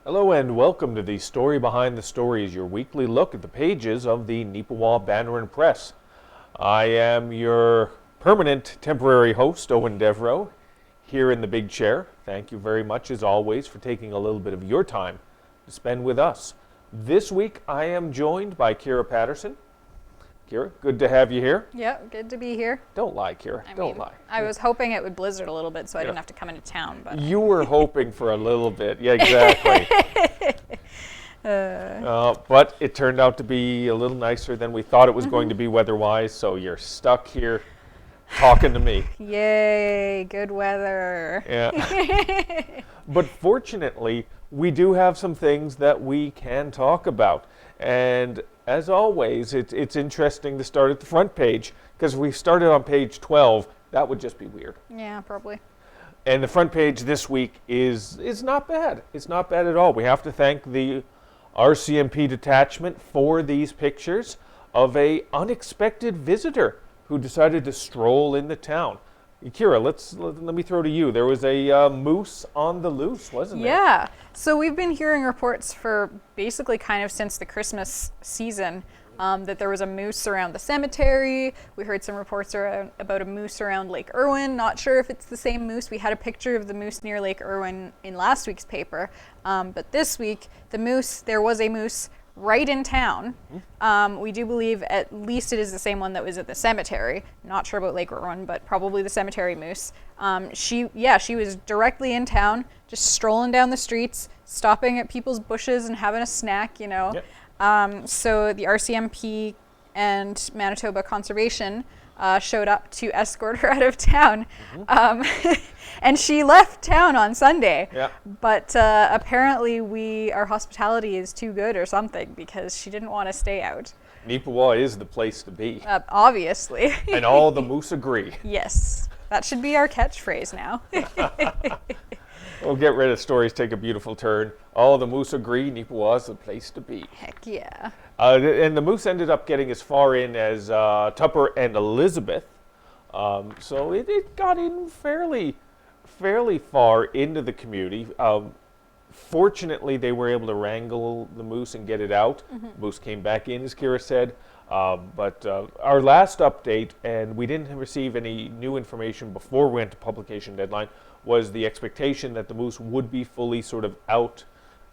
Hello and welcome to the Story Behind the Stories, your weekly look at the pages of the Neepawa Banner Press. I am your permanent temporary host, Eoin Devereux, here in the big chair. Thank you very much, as always, for taking a little bit of your time to spend with us. This week, I am joined by Kira Paterson. Kira, good to have you here. Yeah, good to be here. Don't lie, Kira. Don't lie. I was hoping it would blizzard a little bit so I didn't have to come into town. But You were hoping for a little bit. Yeah, exactly. But it turned out to be a little nicer than we thought it was going to be weather-wise, so you're stuck here talking to me. Yay, good weather. Yeah. But fortunately, we do have some things that we can talk about. And as always, it's interesting to start at the front page, because if we started on page 12, that would just be weird. Yeah, probably. And the front page this week is not bad. It's not bad at all. We have to thank the RCMP detachment for these pictures of a unexpected visitor who decided to stroll into town. Kira, let me throw to you. There was a moose on the loose, wasn't there? Yeah. So we've been hearing reports for basically kind of since the Christmas season that there was a moose around the cemetery. We heard some reports about a moose around Lake Eoin. Not sure if it's the same moose. We had a picture of the moose near Lake Eoin in last week's paper. But this week, there was a moose right in town. We do believe at least it is the same one that was at the cemetery. Not sure about Lake Eoin, but probably the cemetery moose. She was directly in town, just strolling down the streets, stopping at people's bushes and having a snack, Yep. So the RCMP and Manitoba Conservation showed up to escort her out of town. And she left town on Sunday. Yeah. But apparently our hospitality is too good or something, because she didn't want to stay out. Neepawa is the place to be. Obviously. And all the moose agree. Yes. That should be our catchphrase now. We'll get rid of stories take a beautiful turn. All the moose agree, Neepawa is the place to be. Heck yeah. And the moose ended up getting as far in as Tupper and Elizabeth. So it got in fairly far into the community. Fortunately, they were able to wrangle the moose and get it out. Moose came back in, as Kira said. But our last update, and we didn't receive any new information before we went to publication deadline, was the expectation that the moose would be fully sort of out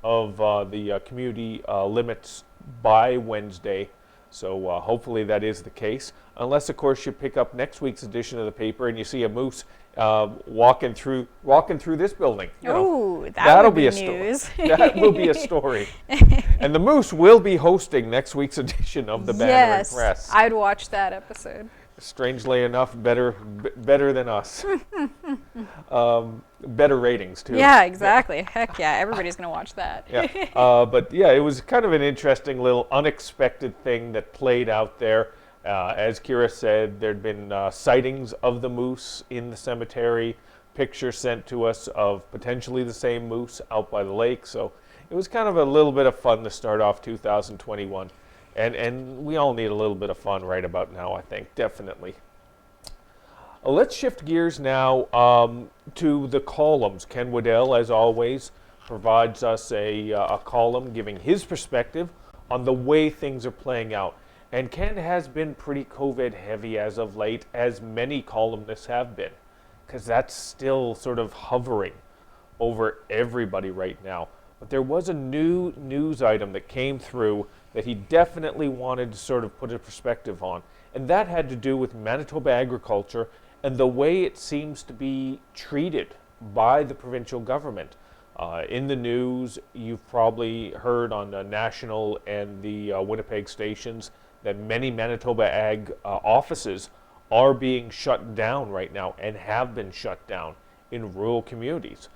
of the community limits by Wednesday. So hopefully that is the case. Unless, of course, you pick up next week's edition of the paper and you see a moose walking through this building. Oh, that'll be news. That will be a story. And the moose will be hosting next week's edition of the Banner Press. Yes, I'd watch that episode. Strangely enough, better than us. Better ratings, too. Yeah, exactly. Heck yeah, everybody's going to watch that. Yeah. But yeah, it was kind of an interesting little unexpected thing that played out there. As Kira said, there'd been sightings of the moose in the cemetery, pictures sent to us of potentially the same moose out by the lake. So it was kind of a little bit of fun to start off 2021. And we all need a little bit of fun right about now, I think, definitely. Let's shift gears now to the columns. Ken Waddell, as always, provides us a column giving his perspective on the way things are playing out. And Ken has been pretty COVID heavy as of late, as many columnists have been, because that's still sort of hovering over everybody right now. But there was a new news item that came through that he definitely wanted to sort of put a perspective on. And that had to do with Manitoba agriculture and the way it seems to be treated by the provincial government. In the news, you've probably heard on the national and the Winnipeg stations that many Manitoba ag offices are being shut down right now and have been shut down in rural communities.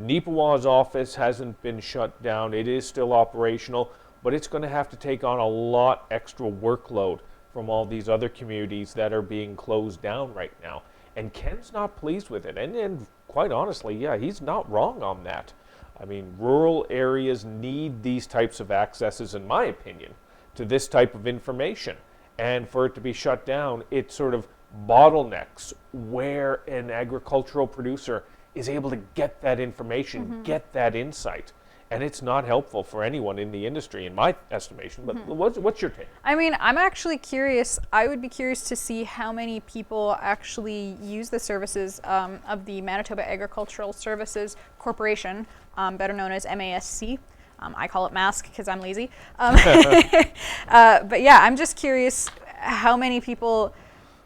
Neepawa's office hasn't been shut down. It is still operational, but it's going to have to take on a lot extra workload from all these other communities that are being closed down right now. And Ken's not pleased with it. And quite honestly, yeah, he's not wrong on that. I mean, rural areas need these types of accesses, in my opinion, to this type of information. And for it to be shut down, it sort of bottlenecks where an agricultural producer is able to get that information, get that insight. and it's not helpful for anyone in the industry, in my estimation. But what's your take? I mean, I'm actually curious. I would be curious to see how many people actually use the services of the Manitoba Agricultural Services Corporation, better known as MASC. I call it MASC because I'm lazy. But yeah, I'm just curious how many people,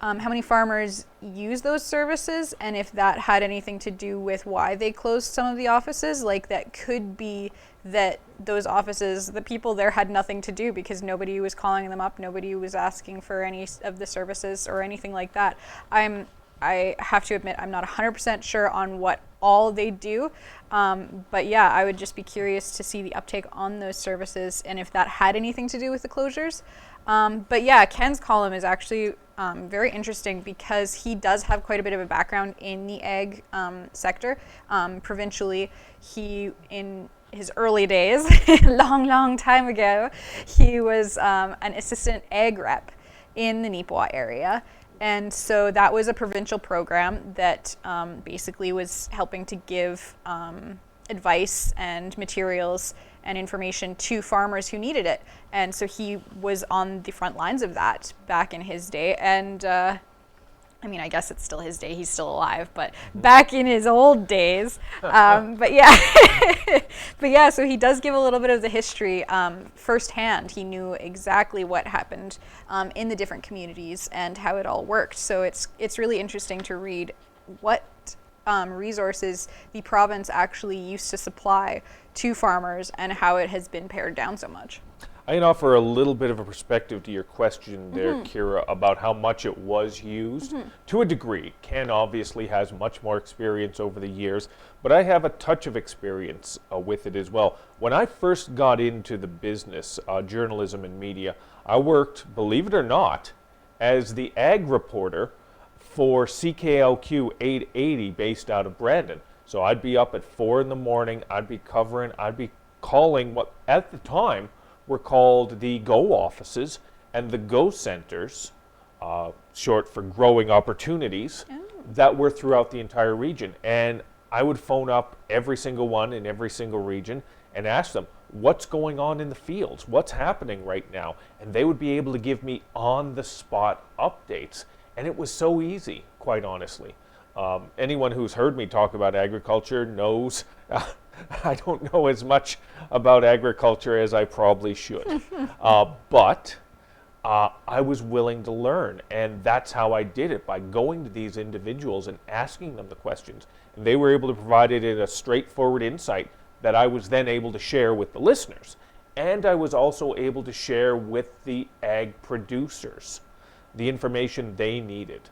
how many farmers use those services, and if that had anything to do with why they closed some of the offices. Like, that could be that those offices, the people there had nothing to do because nobody was calling them up, nobody was asking for any of the services or anything like that. I have to admit, I'm not 100% sure on what all they do, but yeah, I would just be curious to see the uptake on those services and if that had anything to do with the closures. But yeah, Ken's column is actually very interesting because he does have quite a bit of a background in the ag sector. Provincially, in his early days, long time ago, he was an assistant ag rep in the Neepawa area. And so that was a provincial program that basically was helping to give advice and materials and information to farmers who needed it. And so he was on the front lines of that back in his day. And I mean, I guess it's still his day, he's still alive, but back in his old days. But yeah, but yeah, so he does give a little bit of the history firsthand. He knew exactly what happened in the different communities and how it all worked. So it's really interesting to read what resources the province actually used to supply to farmers and how it has been pared down so much. I can offer a little bit of a perspective to your question there, Kira, about how much it was used. To a degree, Ken obviously has much more experience over the years, but I have a touch of experience with it as well. When I first got into the business, journalism and media, I worked, believe it or not, as the ag reporter for CKLQ 880 based out of Brandon. So I'd be up at 4 in the morning, I'd be calling what at the time were called the GO offices and the GO centers, short for growing opportunities, that were throughout the entire region. And I would phone up every single one in every single region and ask them, what's going on in the fields? What's happening right now? And they would be able to give me on-the-spot updates. And it was so easy, quite honestly. Anyone who's heard me talk about agriculture knows I don't know as much about agriculture as I probably should. But I was willing to learn, and that's how I did it, by going to these individuals and asking them the questions. And they were able to provide it in a straightforward insight that I was then able to share with the listeners. And I was also able to share with the ag producers the information they needed.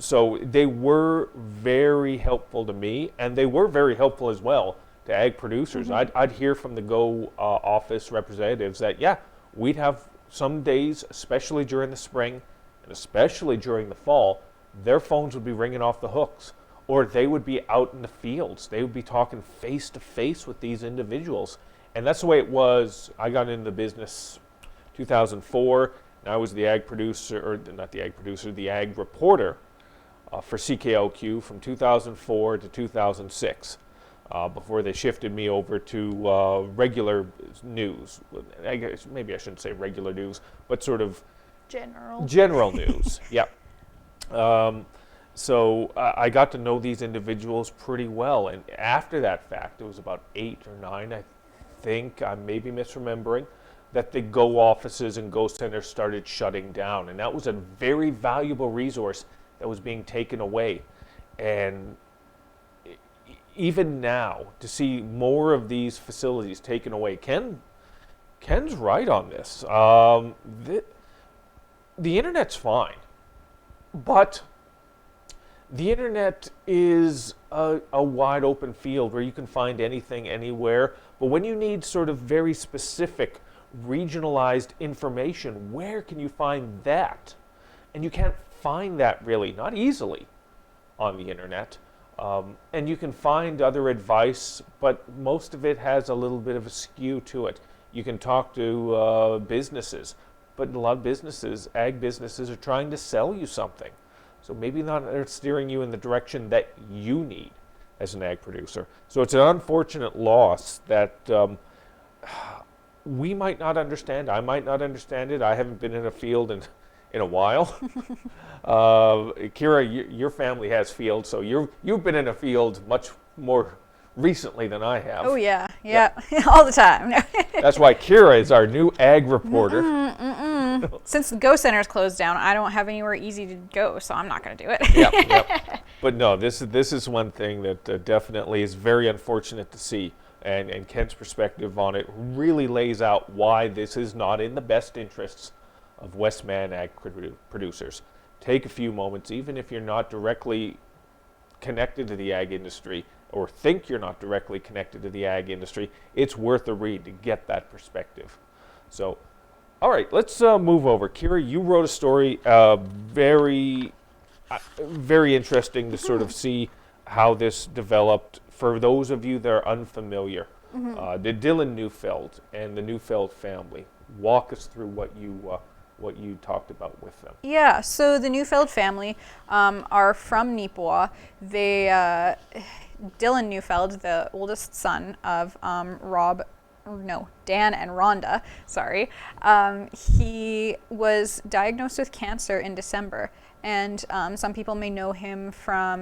So they were very helpful to me, and they were very helpful as well to ag producers. I'd hear from the GO office representatives that, yeah, we'd have some days, especially during the spring and especially during the fall, their phones would be ringing off the hooks, or they would be out in the fields. They would be talking face to face with these individuals. And that's the way it was. I got into the business 2004, and I was the ag producer, or not the ag producer, the ag reporter for CKLQ from 2004 to 2006, before they shifted me over to regular news. I guess maybe I shouldn't say regular news, but sort of general news. Yep. So I got to know these individuals pretty well, and after that fact, it was about 8 or 9, I think, I may be misremembering, that the GO offices and GO centers started shutting down, and that was a very valuable resource that was being taken away. And even now, to see more of these facilities taken away, Ken's right on this. The internet's fine, but the internet is a wide open field where you can find anything anywhere. But when you need sort of very specific, regionalized information, where can you find that? And you can't find that really, not easily, on the internet. And you can find other advice, but most of it has a little bit of a skew to it. You can talk to businesses, but a lot of businesses, ag businesses, are trying to sell you something. So maybe not they're steering you in the direction that you need. as an ag producer. So it's an unfortunate loss that we might not understand. I might not understand it. I haven't been in a field in a while. Kira, your family has fields, so you've been in a field much more recently than I have. Oh yeah, all the time. That's why Kira is our new ag reporter. Since the Go Center's closed down, I don't have anywhere easy to go, so I'm not going to do it. Yep. But no, this is one thing that definitely is very unfortunate to see, and Kent's perspective on it really lays out why this is not in the best interests of Westman ag producers. Take a few moments, even if you're not directly connected to the ag industry, or think you're not directly connected to the ag industry, it's worth a read to get that perspective. So, all right, let's move over. Kira, you wrote a story, very interesting to sort of see how this developed. For those of you that are unfamiliar, the Dylan Neufeld and the Neufeld family. Walk us through what you talked about with them. Yeah, so the Neufeld family are from Neepawa. Dylan Neufeld, the oldest son of Dan and Rhonda, he was diagnosed with cancer in December. And some people may know him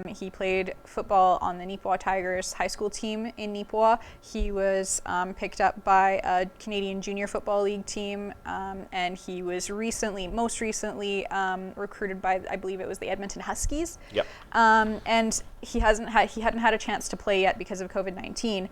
he played football on the Neepawa Tigers high school team in Neepawa. He was picked up by a Canadian Junior Football League team, and he was most recently recruited by, I believe it was the Edmonton Huskies. Yep. And he hadn't had a chance to play yet because of COVID-19,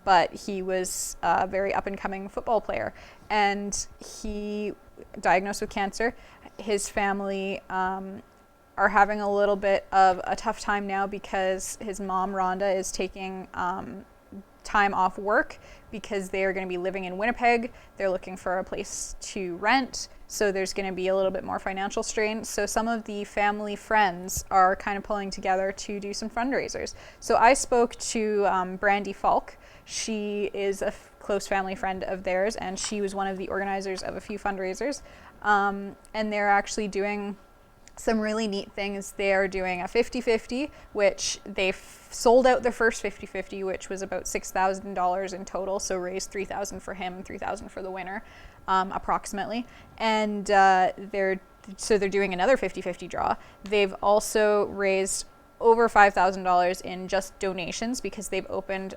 but he was a very up-and-coming football player. And he diagnosed with cancer. His family are having a little bit of a tough time now because his mom, Rhonda, is taking time off work because they are going to be living in Winnipeg. They're looking for a place to rent, so there's going to be a little bit more financial strain. So some of the family friends are kind of pulling together to do some fundraisers. So I spoke to Brandy Falk. She is a close family friend of theirs, and she was one of the organizers of a few fundraisers. And they're actually doing some really neat things. They are doing a 50-50, which they sold out their first 50-50, which was about $6,000 in total. So raised $3,000 for him, $3,000 for the winner, approximately. And they're doing another 50-50 draw. They've also raised over $5,000 in just donations because they've opened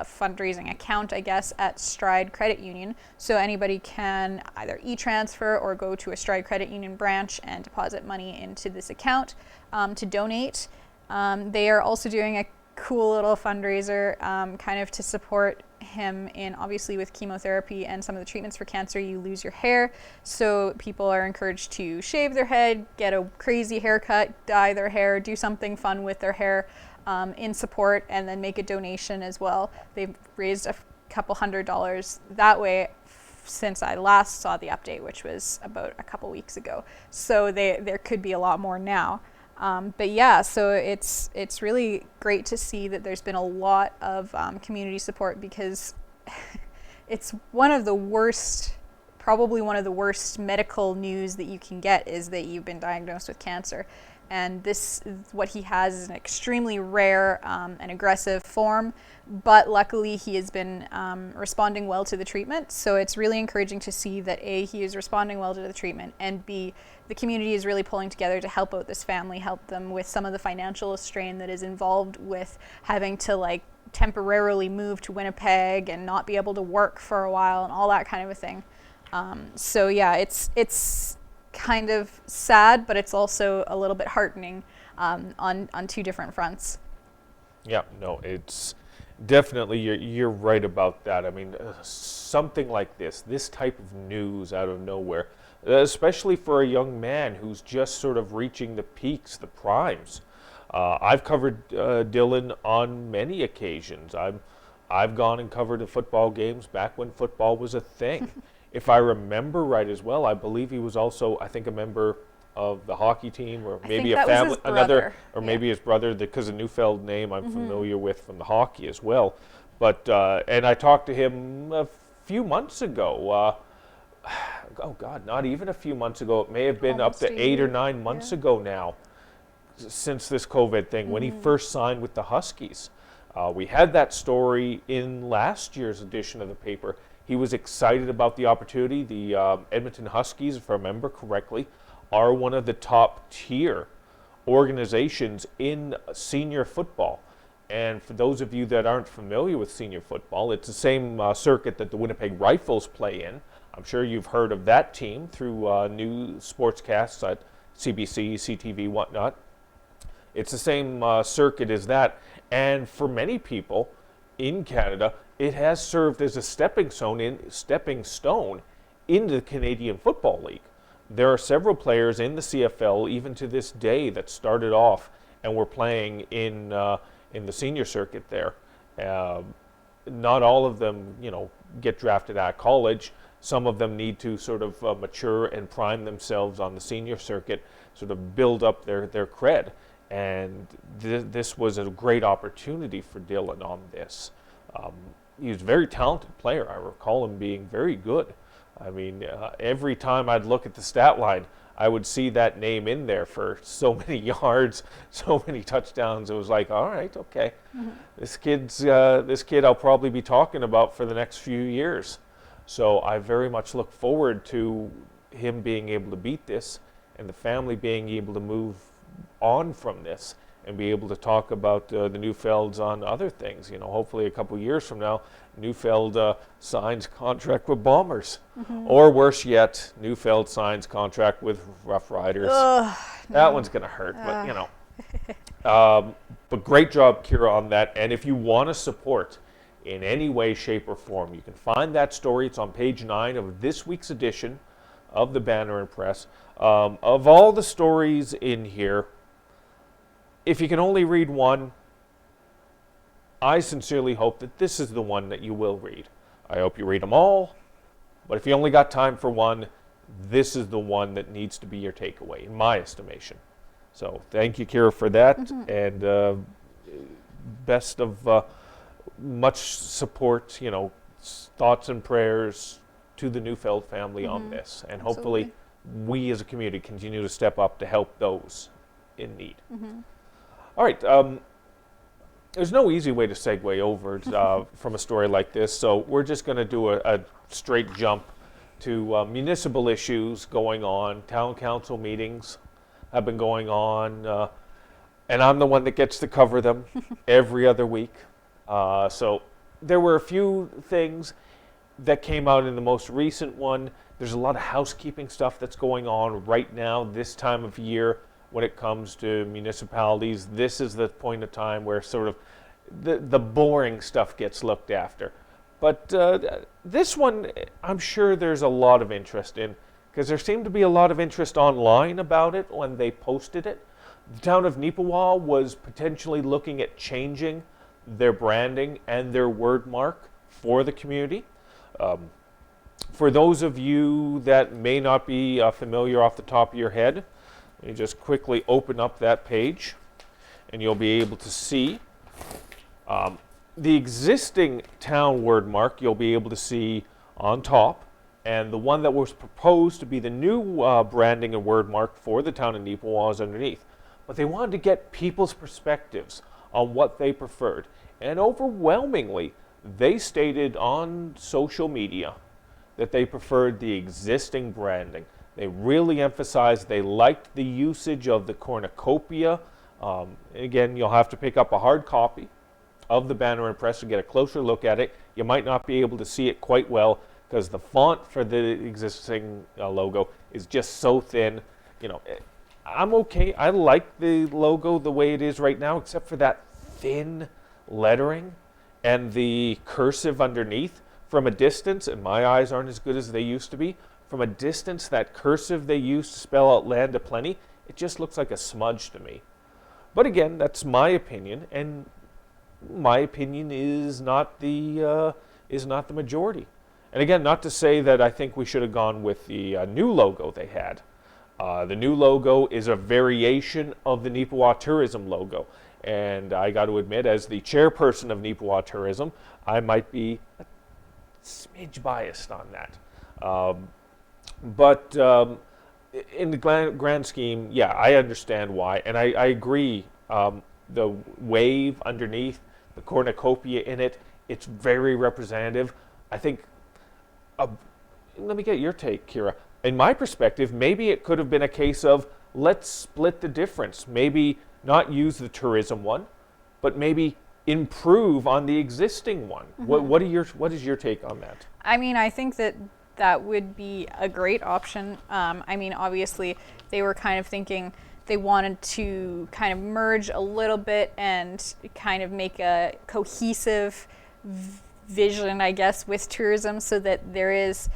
a fundraising account, I guess, at Stride Credit Union. So anybody can either e-transfer or go to a Stride Credit Union branch and deposit money into this account to donate. They are also doing a cool little fundraiser kind of to support him in, obviously with chemotherapy and some of the treatments for cancer, you lose your hair. So people are encouraged to shave their head, get a crazy haircut, dye their hair, do something fun with their hair in support, and then make a donation as well. They've raised a couple $100 that way since I last saw the update, which was about a couple weeks ago. So there could be a lot more now. But yeah, so it's really great to see that there's been a lot of community support, because it's one of the worst, probably one of the worst medical news that you can get is that you've been diagnosed with cancer. And this, what he has, is an extremely rare and aggressive form, but luckily he has been responding well to the treatment. So it's really encouraging to see that A, he is responding well to the treatment, and B, the community is really pulling together to help out this family, help them with some of the financial strain that is involved with having to like temporarily move to Winnipeg and not be able to work for a while and all that kind of a thing. So yeah, it's kind of sad, but it's also a little bit heartening on two different fronts. Yeah, no, it's definitely, you're right about that. I mean, something like this type of news out of nowhere, especially for a young man who's just sort of reaching the peaks, the primes. I've covered Dylan on many occasions. I've gone and covered the football games back when football was a thing. If I remember right as well, I believe he was also, I think, a member of the hockey team, or maybe a family, another, or maybe his brother, because the Neufeld name I'm familiar with from the hockey as well. But and I talked to him a few months ago. Oh God, not even a few months ago. It may have been almost up to 8 or 9 months ago now. since this COVID thing, when he first signed with the Huskies. We had that story in last year's edition of the paper. He was excited about the opportunity. The Edmonton Huskies, if I remember correctly, are one of the top tier organizations in senior football. And for those of you that aren't familiar with senior football, it's the same circuit that the Winnipeg Rifles play in. I'm sure you've heard of that team through new sportscasts at CBC, CTV, whatnot. It's the same circuit as that. And for many people in Canada, it has served as a stepping stone into the Canadian Football League. There are several players in the CFL, even to this day, that started off and were playing in the senior circuit there. Not all of them, get drafted at college. Some of them need to sort of mature and prime themselves on the senior circuit, sort of build up their cred. And this was a great opportunity for Dylan on this. He was a very talented player. I recall him being very good. I mean, every time I'd look at the stat line, I would see that name in there for so many yards, so many touchdowns. It was like, all right, okay. This kid I'll probably be talking about for the next few years. So I very much look forward to him being able to beat this and the family being able to move on from this and be able to talk about the Neufelds on other things. Hopefully a couple years from now, Neufeld signs contract with Bombers. Or worse yet, Neufeld signs contract with Rough Riders. That one's going to hurt, but but great job, Kira, on that. And if you want to support in any way, shape, or form, you can find that story. It's on page 9 of this week's edition of the Banner and Press. Of all the stories in here, if you can only read one, I sincerely hope that this is the one that you will read. I hope you read them all, but if you only got time for one, this is the one that needs to be your takeaway, in my estimation. So thank you, Kira, for that, and best of much support, thoughts and prayers to the Neufeld family on this, and hopefully we as a community continue to step up to help those in need. All right, there's no easy way to segue over from a story like this, so we're just going to do a straight jump to municipal issues going on. Town council meetings have been going on, and I'm the one that gets to cover them every other week. So there were a few things that came out in the most recent one. There's a lot of housekeeping stuff that's going on right now this time of year when it comes to municipalities. This is the point of time where sort of the boring stuff gets looked after. But this one, I'm sure there's a lot of interest in, because there seemed to be a lot of interest online about it when they posted it. The town of Neepawa was potentially looking at changing their branding and their word mark for the community. For those of you that may not be familiar off the top of your head, let me just quickly open up that page and you'll be able to see the existing town word mark. You'll be able to see on top, and the one that was proposed to be the new branding and word mark for the town of Neepawa is underneath. But they wanted to get people's perspectives on what they preferred, and overwhelmingly they stated on social media that they preferred the existing branding. They really emphasized they liked the usage of the cornucopia. Again, you'll have to pick up a hard copy of the Banner and Press to get a closer look at it. You might not be able to see it quite well because the font for the existing logo is just so thin. I'm okay. I like the logo the way it is right now, except for that thin lettering and the cursive underneath. From a distance, and my eyes aren't as good as they used to be, from a distance, that cursive they used to spell out Land of Plenty, it just looks like a smudge to me. But again, that's my opinion, and my opinion is not the majority. And again, not to say that I think we should have gone with the new logo they had. The new logo is a variation of the Neepawa Tourism logo. And I got to admit, as the chairperson of Neepawa Tourism, I might be a smidge biased on that. But in the grand scheme, yeah, I understand why, and I agree. The wave underneath, the cornucopia in it, it's very representative. I think, let me get your take, Kira. In my perspective, maybe it could have been a case of let's split the difference. Maybe not use the tourism one, but maybe improve on the existing one. What is your take on that? I mean, I think that would be a great option. I mean, obviously, they were kind of thinking they wanted to kind of merge a little bit and kind of make a cohesive vision, I guess, with tourism, so that there is,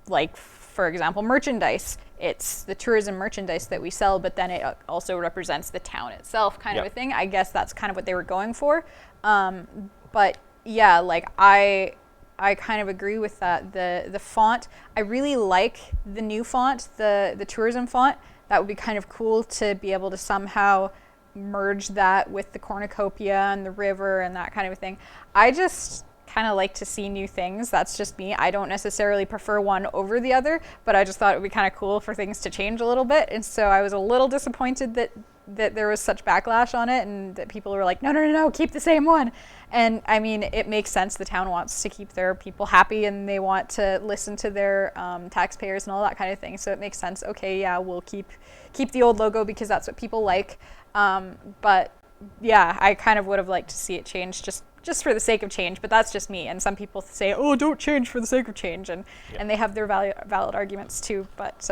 like, for example, merchandise. It's the tourism merchandise that we sell, but then it also represents the town itself, kind of a thing. I guess that's kind of what they were going for. But yeah, like I kind of agree with that. The font, I really like the new font, the tourism font. That would be kind of cool to be able to somehow merge that with the cornucopia and the river and that kind of a thing. I just kind of like to see new things. That's just me. I don't necessarily prefer one over the other, but I just thought it would be kind of cool for things to change a little bit. And so I was a little disappointed that there was such backlash on it and that people were like, no, keep the same one. And I mean, it makes sense. The town wants to keep their people happy and they want to listen to their taxpayers and all that kind of thing. So it makes sense. Okay, yeah, we'll keep the old logo because that's what people like. But yeah, I kind of would have liked to see it change just for the sake of change, but that's just me. And some people say, oh, don't change for the sake of change. And they have their valid arguments too. But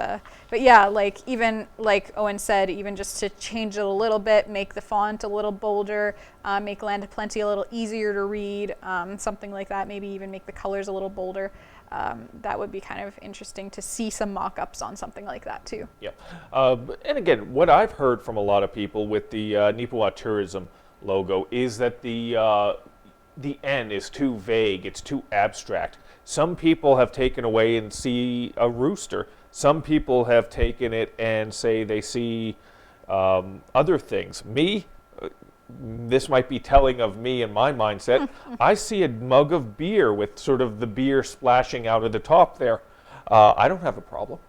yeah, like even like Eoin said, even just to change it a little bit, make the font a little bolder, make Land of Plenty a little easier to read, something like that, maybe even make the colors a little bolder. That would be kind of interesting to see some mock-ups on something like that too. Yeah. And again, what I've heard from a lot of people with the Neepawa Tourism logo is that the N is too vague, it's too abstract. Some people have taken away and see a rooster. Some people have taken it and say they see other things. Me, this might be telling of me and my mindset. I see a mug of beer with sort of the beer splashing out of the top there. I don't have a problem.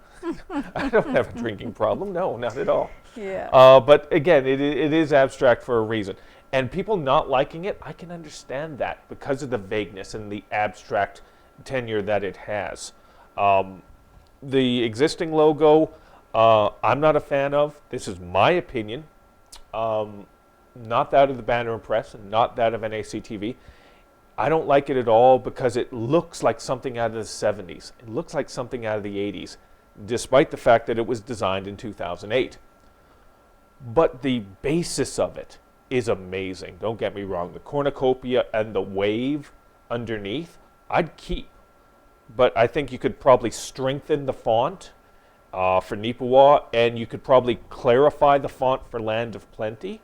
I don't have a drinking problem. No, not at all. Yeah. But again, it is abstract for a reason. And people not liking it, I can understand that because of the vagueness and the abstract tenure that it has. The existing logo, I'm not a fan of. This is my opinion. Not that of the Banner Press and not that of NACTV. I don't like it at all because it looks like something out of the 70s. It looks like something out of the 80s, despite the fact that it was designed in 2008. But the basis of it is amazing. Don't get me wrong. The cornucopia and the wave underneath, I'd keep. But I think you could probably strengthen the font for Neepawa, and you could probably clarify the font for Land of Plenty,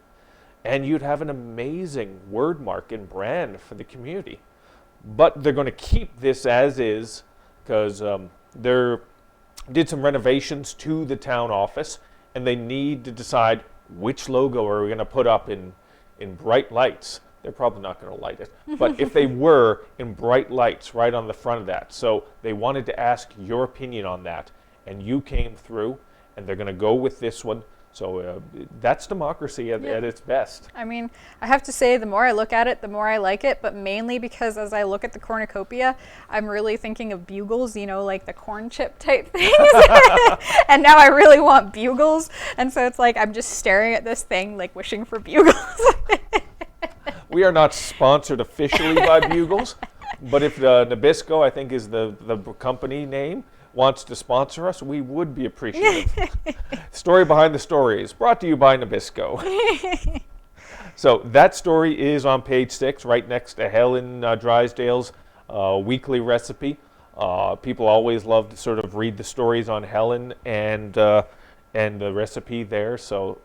and you'd have an amazing word mark and brand for the community. But they're going to keep this as is because they did some renovations to the town office, and they need to decide which logo are we going to put up in bright lights. They're probably not going to light it, but if they were, in bright lights right on the front of that. So they wanted to ask your opinion on that, and you came through, and they're going to go with this one. So that's democracy at its best. I mean, I have to say, the more I look at it, the more I like it, but mainly because as I look at the cornucopia, I'm really thinking of bugles, you know, like the corn chip type things. And now I really want bugles. And so it's like I'm just staring at this thing, like wishing for bugles. We are not sponsored officially by Bugles, but if Nabisco, I think is the company name, wants to sponsor us, we would be appreciative. Story behind the story is brought to you by Nabisco. So that story is on page 6, right next to Helen Drysdale's weekly recipe. People always love to sort of read the stories on Helen and the recipe there. So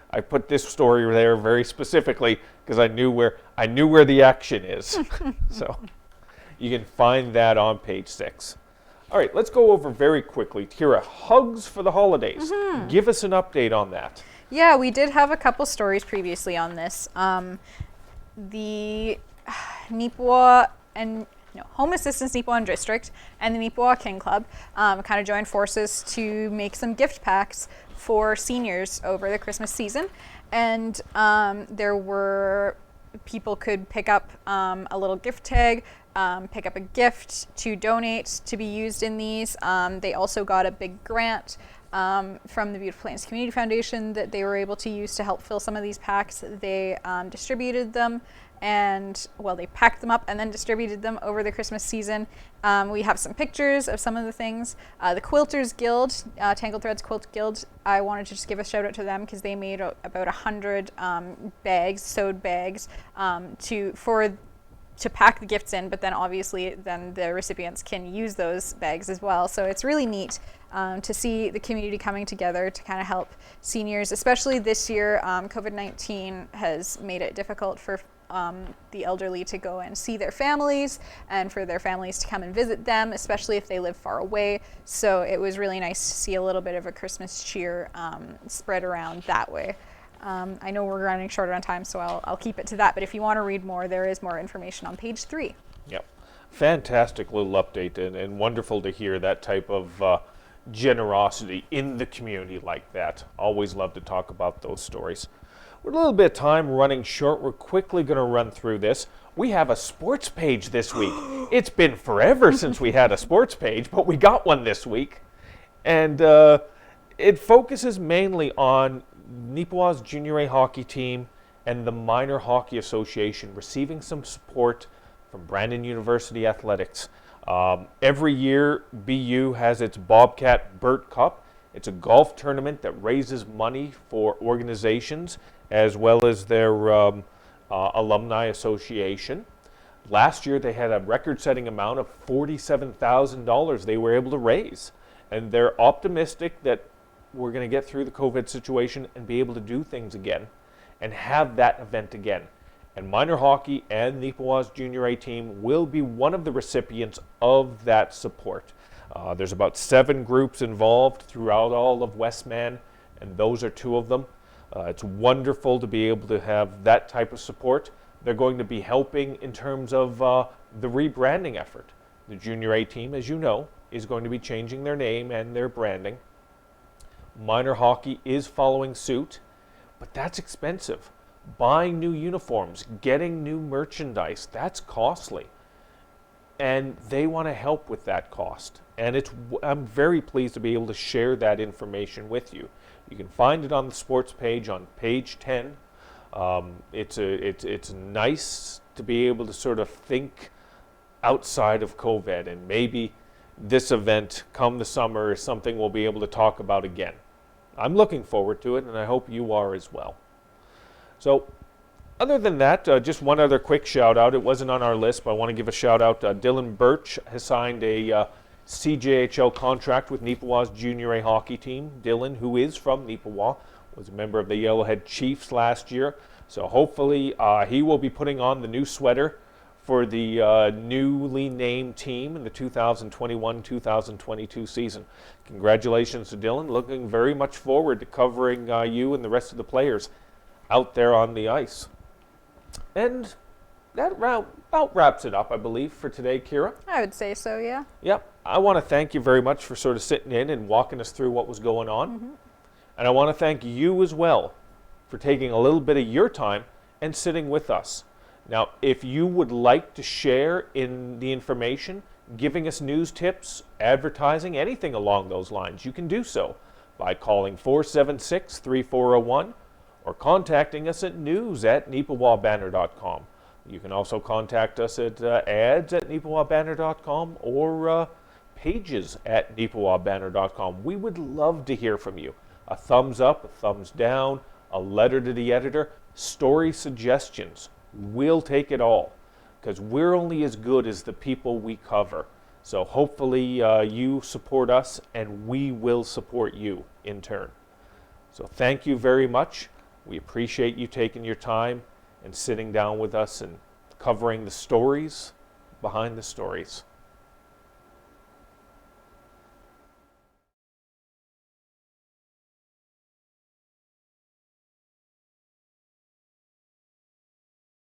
I put this story there very specifically because I knew where the action is. So you can find that on page 6. All right, let's go over very quickly. Kira, hugs for the holidays. Give us an update on that. Yeah, we did have a couple stories previously on this. The Neepawa and Home Assistance Neepawa District and the Neepawa King Club kind of joined forces to make some gift packs for seniors over the Christmas season. And people could pick up a little gift tag, pick up a gift to donate to be used in these. They also got a big grant from the Beautiful Plains Community Foundation that they were able to use to help fill some of these packs. They distributed them they packed them up and then distributed them over the Christmas season. We have some pictures of some of the things. The Quilters Guild, Tangled Threads Quilt Guild, I wanted to just give a shout out to them because they made about 100 bags, sewed bags, to pack the gifts in, but then obviously then the recipients can use those bags as well. So it's really neat to see the community coming together to kind of help seniors, especially this year. COVID-19 has made it difficult for the elderly to go and see their families and for their families to come and visit them, especially if they live far away. So it was really nice to see a little bit of a Christmas cheer spread around that way. I know we're running short on time, so I'll keep it to that. But if you want to read more, there is more information on page 3. Yep. Fantastic little update and wonderful to hear that type of generosity in the community like that. Always love to talk about those stories. We're a little bit of time running short. We're quickly going to run through this. We have a sports page this week. It's been forever since we had a sports page, but we got one this week. And it focuses mainly on Neepawa's Junior A hockey team and the Minor Hockey Association receiving some support from Brandon University Athletics. Every year, BU has its Bobcat Burt Cup. It's a golf tournament that raises money for organizations as well as their alumni association. Last year, they had a record-setting amount of $47,000 they were able to raise. And they're optimistic that we're going to get through the COVID situation and be able to do things again and have that event again. And minor hockey and Neepawa's Junior A team will be one of the recipients of that support. There's about 7 groups involved throughout all of Westman, and those are 2 of them. It's wonderful to be able to have that type of support. They're going to be helping in terms of the rebranding effort. The Junior A team, as you know, is going to be changing their name and their branding. Minor hockey is following suit, but that's expensive. Buying new uniforms, getting new merchandise, that's costly. And they want to help with that cost. And I'm very pleased to be able to share that information with you. You can find it on the sports page on page 10. It's nice to be able to sort of think outside of COVID, and maybe this event come the summer is something we'll be able to talk about again. I'm looking forward to it, and I hope you are as well. So other than that, just one other quick shout out. It wasn't on our list, but I want to give a shout out. Dylan Birch has signed a CJHL contract with Neepawa's Junior A hockey team. Dylan, who is from Neepawa, was a member of the Yellowhead Chiefs last year. So hopefully he will be putting on the new sweater for the newly named team in the 2021-2022 season. Congratulations to Dylan. Looking very much forward to covering you and the rest of the players out there on the ice. And that about wraps it up, I believe, for today, Kira. I would say so, yeah. Yep. I want to thank you very much for sort of sitting in and walking us through what was going on. Mm-hmm. And I want to thank you as well for taking a little bit of your time and sitting with us. Now, if you would like to share in the information, giving us news tips, advertising, anything along those lines, you can do so by calling 476-3401 or contacting us at news@neepawabanner.com. You can also contact us at ads@neepawabanner.com or pages@neepawabanner.com. We would love to hear from you. A thumbs up, a thumbs down, a letter to the editor, story suggestions. We'll take it all because we're only as good as the people we cover. So hopefully you support us and we will support you in turn. So thank you very much. We appreciate you taking your time and sitting down with us and covering the stories behind the stories.